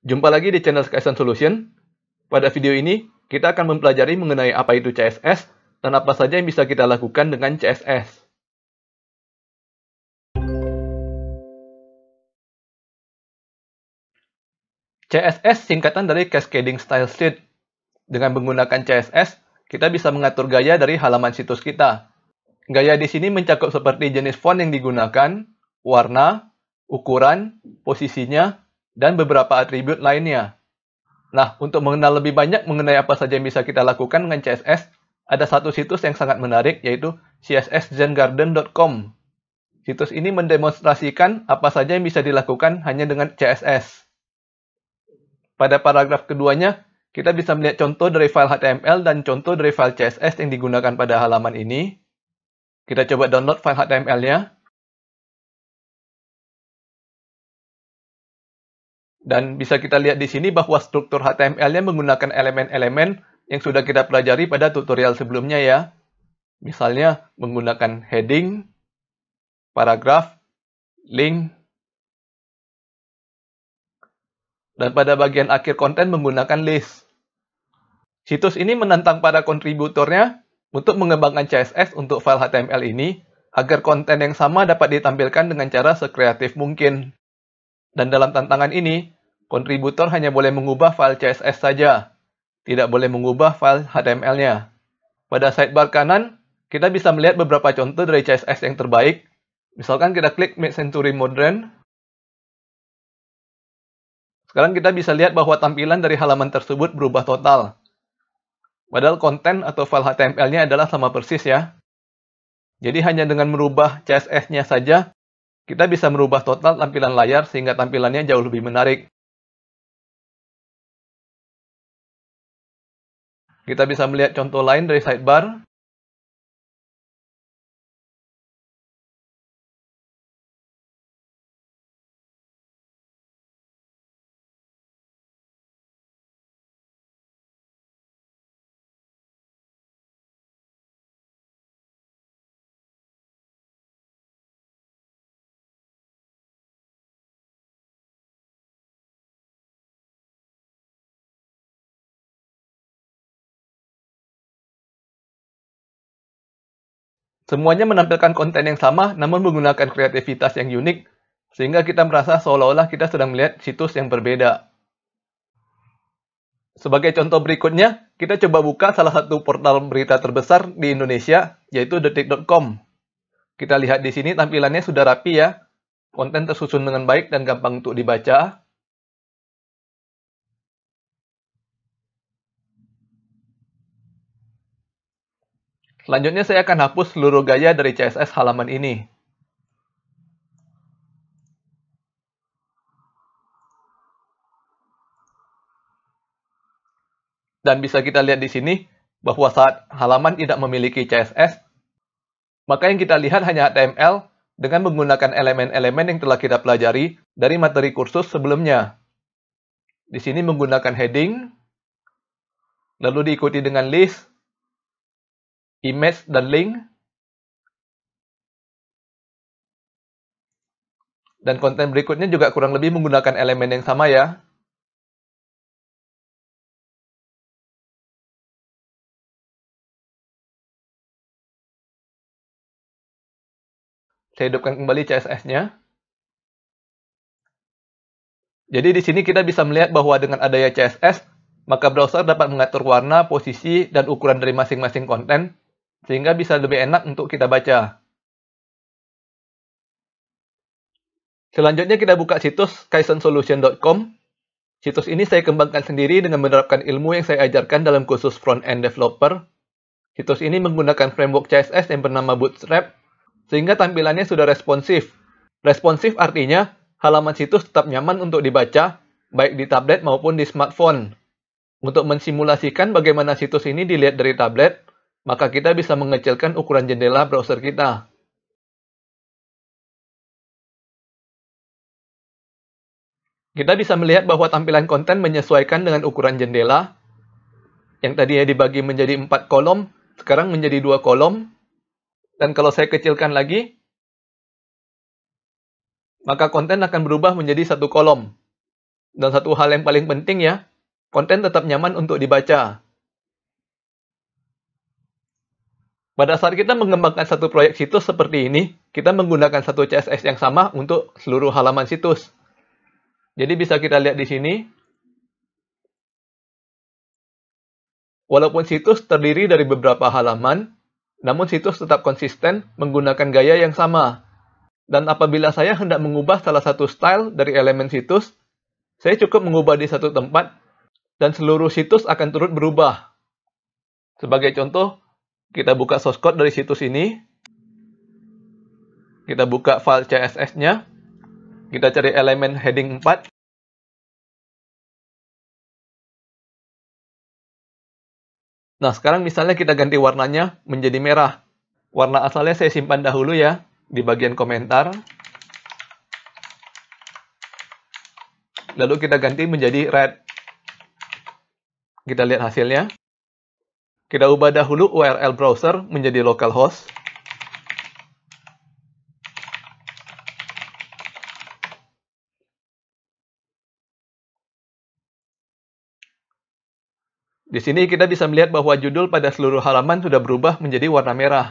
Jumpa lagi di channel Skyson Solution. Pada video ini, kita akan mempelajari mengenai apa itu CSS dan apa saja yang bisa kita lakukan dengan CSS. CSS singkatan dari Cascading Style Sheet. Dengan menggunakan CSS, kita bisa mengatur gaya dari halaman situs kita. Gaya di sini mencakup seperti jenis font yang digunakan, warna, ukuran, posisinya, dan beberapa atribut lainnya. Nah, untuk mengenal lebih banyak mengenai apa saja yang bisa kita lakukan dengan CSS, ada satu situs yang sangat menarik, yaitu csszengarden.com. Situs ini mendemonstrasikan apa saja yang bisa dilakukan hanya dengan CSS. Pada paragraf keduanya, kita bisa melihat contoh dari file HTML dan contoh dari file CSS yang digunakan pada halaman ini. Kita coba download file HTML-nya. Dan bisa kita lihat di sini bahwa struktur HTML-nya menggunakan elemen-elemen yang sudah kita pelajari pada tutorial sebelumnya ya. Misalnya menggunakan heading, paragraf, link, dan pada bagian akhir konten menggunakan list. Situs ini menantang para kontributornya untuk mengembangkan CSS untuk file HTML ini agar konten yang sama dapat ditampilkan dengan cara sekreatif mungkin. Dan dalam tantangan ini, kontributor hanya boleh mengubah file CSS saja, tidak boleh mengubah file HTML-nya. Pada sidebar kanan, kita bisa melihat beberapa contoh dari CSS yang terbaik. Misalkan kita klik Mid-Century Modern. Sekarang kita bisa lihat bahwa tampilan dari halaman tersebut berubah total. Padahal konten atau file HTML-nya adalah sama persis ya. Jadi hanya dengan merubah CSS-nya saja, kita bisa merubah total tampilan layar sehingga tampilannya jauh lebih menarik. Kita bisa melihat contoh lain dari sidebar. Semuanya menampilkan konten yang sama namun menggunakan kreativitas yang unik, sehingga kita merasa seolah-olah kita sedang melihat situs yang berbeda. Sebagai contoh berikutnya, kita coba buka salah satu portal berita terbesar di Indonesia, yaitu detik.com. Kita lihat di sini tampilannya sudah rapi ya, konten tersusun dengan baik dan gampang untuk dibaca. Selanjutnya saya akan hapus seluruh gaya dari CSS halaman ini. Dan bisa kita lihat di sini bahwa saat halaman tidak memiliki CSS, maka yang kita lihat hanya HTML dengan menggunakan elemen-elemen yang telah kita pelajari dari materi kursus sebelumnya. Di sini menggunakan heading, lalu diikuti dengan list, image, dan link. Dan konten berikutnya juga kurang lebih menggunakan elemen yang sama ya. Saya hidupkan kembali CSS-nya. Jadi di sini kita bisa melihat bahwa dengan adanya CSS, maka browser dapat mengatur warna, posisi, dan ukuran dari masing-masing konten, sehingga bisa lebih enak untuk kita baca. Selanjutnya kita buka situs skysonsolution.com. Situs ini saya kembangkan sendiri dengan menerapkan ilmu yang saya ajarkan dalam kursus front-end developer. Situs ini menggunakan framework CSS yang bernama Bootstrap, sehingga tampilannya sudah responsif. Responsif artinya halaman situs tetap nyaman untuk dibaca, baik di tablet maupun di smartphone. Untuk mensimulasikan bagaimana situs ini dilihat dari tablet, maka kita bisa mengecilkan ukuran jendela browser kita. Kita bisa melihat bahwa tampilan konten menyesuaikan dengan ukuran jendela. Yang tadinya dibagi menjadi 4 kolom, sekarang menjadi 2 kolom. Dan kalau saya kecilkan lagi, maka konten akan berubah menjadi 1 kolom. Dan satu hal yang paling penting ya, konten tetap nyaman untuk dibaca. Pada saat kita mengembangkan satu proyek situs seperti ini, kita menggunakan satu CSS yang sama untuk seluruh halaman situs. Jadi bisa kita lihat di sini, walaupun situs terdiri dari beberapa halaman, namun situs tetap konsisten menggunakan gaya yang sama. Dan apabila saya hendak mengubah salah satu style dari elemen situs, saya cukup mengubah di satu tempat, dan seluruh situs akan turut berubah. Sebagai contoh, kita buka source code dari situs ini, kita buka file CSS-nya, kita cari elemen heading 4, nah, sekarang misalnya kita ganti warnanya menjadi merah. Warna asalnya saya simpan dahulu ya, di bagian komentar. Lalu kita ganti menjadi red. Kita lihat hasilnya. Kita ubah dahulu URL browser menjadi localhost. Di sini kita bisa melihat bahwa judul pada seluruh halaman sudah berubah menjadi warna merah.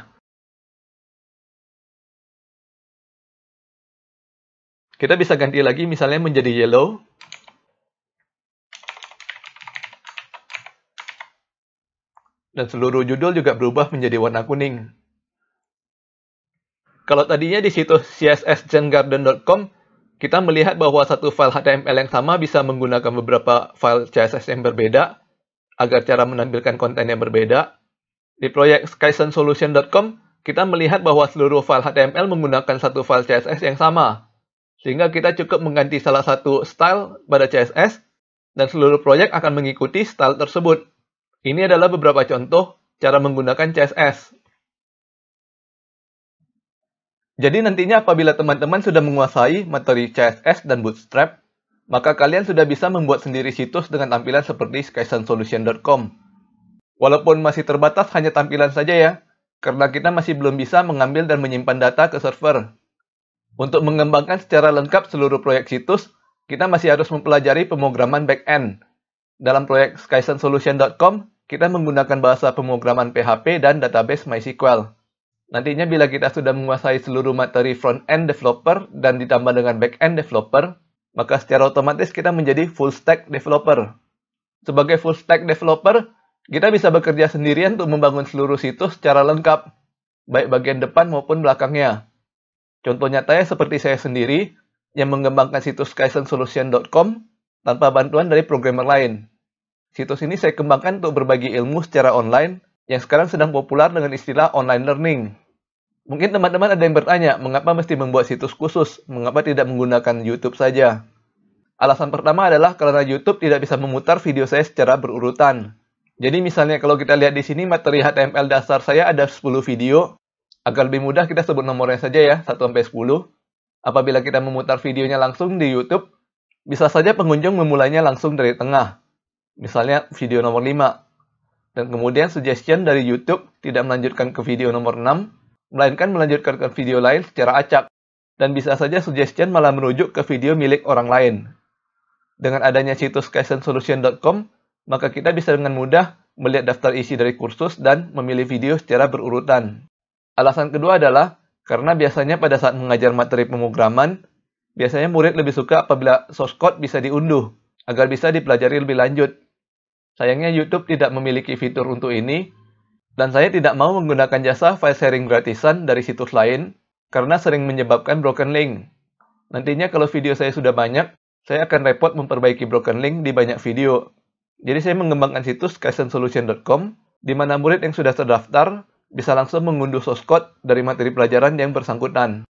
Kita bisa ganti lagi misalnya menjadi yellow. Dan seluruh judul juga berubah menjadi warna kuning. Kalau tadinya di situs csszengarden.com, kita melihat bahwa satu file HTML yang sama bisa menggunakan beberapa file CSS yang berbeda, agar cara menampilkan konten yang berbeda. Di proyek skysensolution.com, kita melihat bahwa seluruh file HTML menggunakan satu file CSS yang sama. Sehingga kita cukup mengganti salah satu style pada CSS, dan seluruh proyek akan mengikuti style tersebut. Ini adalah beberapa contoh cara menggunakan CSS. Jadi nantinya apabila teman-teman sudah menguasai materi CSS dan Bootstrap, maka kalian sudah bisa membuat sendiri situs dengan tampilan seperti skysensolution.com. Walaupun masih terbatas hanya tampilan saja ya, karena kita masih belum bisa mengambil dan menyimpan data ke server. Untuk mengembangkan secara lengkap seluruh proyek situs, kita masih harus mempelajari pemrograman back-end. Dalam proyek skysensolution.com, kita menggunakan bahasa pemrograman PHP dan database MySQL. Nantinya bila kita sudah menguasai seluruh materi front-end developer dan ditambah dengan back-end developer, maka secara otomatis kita menjadi full stack developer. Sebagai full stack developer, kita bisa bekerja sendirian untuk membangun seluruh situs secara lengkap, baik bagian depan maupun belakangnya. Contoh nyatanya seperti saya sendiri, yang mengembangkan situs skysensolution.com tanpa bantuan dari programmer lain. Situs ini saya kembangkan untuk berbagi ilmu secara online, yang sekarang sedang populer dengan istilah online learning. Mungkin teman-teman ada yang bertanya, mengapa mesti membuat situs khusus? Mengapa tidak menggunakan YouTube saja? Alasan pertama adalah karena YouTube tidak bisa memutar video saya secara berurutan. Jadi misalnya kalau kita lihat di sini materi HTML dasar saya ada 10 video. Agar lebih mudah kita sebut nomornya saja ya, 1-10. Apabila kita memutar videonya langsung di YouTube, bisa saja pengunjung memulainya langsung dari tengah. Misalnya video nomor 5. Dan kemudian suggestion dari YouTube tidak melanjutkan ke video nomor 6, melainkan melanjutkan ke video lain secara acak. Dan bisa saja suggestion malah merujuk ke video milik orang lain. Dengan adanya situs skysensolution.com, maka kita bisa dengan mudah melihat daftar isi dari kursus dan memilih video secara berurutan. Alasan kedua adalah karena biasanya pada saat mengajar materi pemrograman, biasanya murid lebih suka apabila source code bisa diunduh, agar bisa dipelajari lebih lanjut. Sayangnya YouTube tidak memiliki fitur untuk ini, dan saya tidak mau menggunakan jasa file sharing gratisan dari situs lain, karena sering menyebabkan broken link. Nantinya kalau video saya sudah banyak, saya akan repot memperbaiki broken link di banyak video. Jadi saya mengembangkan situs skysensolution.com, di mana murid yang sudah terdaftar bisa langsung mengunduh source code dari materi pelajaran yang bersangkutan.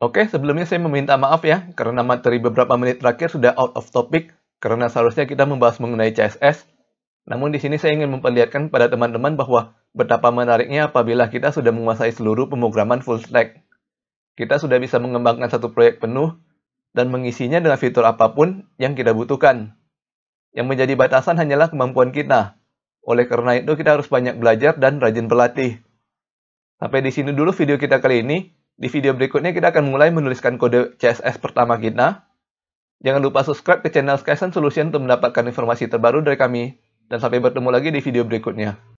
Oke, sebelumnya saya meminta maaf ya, karena materi beberapa menit terakhir sudah out of topic, karena seharusnya kita membahas mengenai CSS. Namun di sini saya ingin memperlihatkan pada teman-teman bahwa betapa menariknya apabila kita sudah menguasai seluruh pemrograman full stack. Kita sudah bisa mengembangkan satu proyek penuh dan mengisinya dengan fitur apapun yang kita butuhkan. Yang menjadi batasan hanyalah kemampuan kita. Oleh karena itu kita harus banyak belajar dan rajin berlatih. Sampai di sini dulu video kita kali ini. Di video berikutnya kita akan mulai menuliskan kode CSS pertama kita. Jangan lupa subscribe ke channel Skysen Solution untuk mendapatkan informasi terbaru dari kami. Dan sampai bertemu lagi di video berikutnya.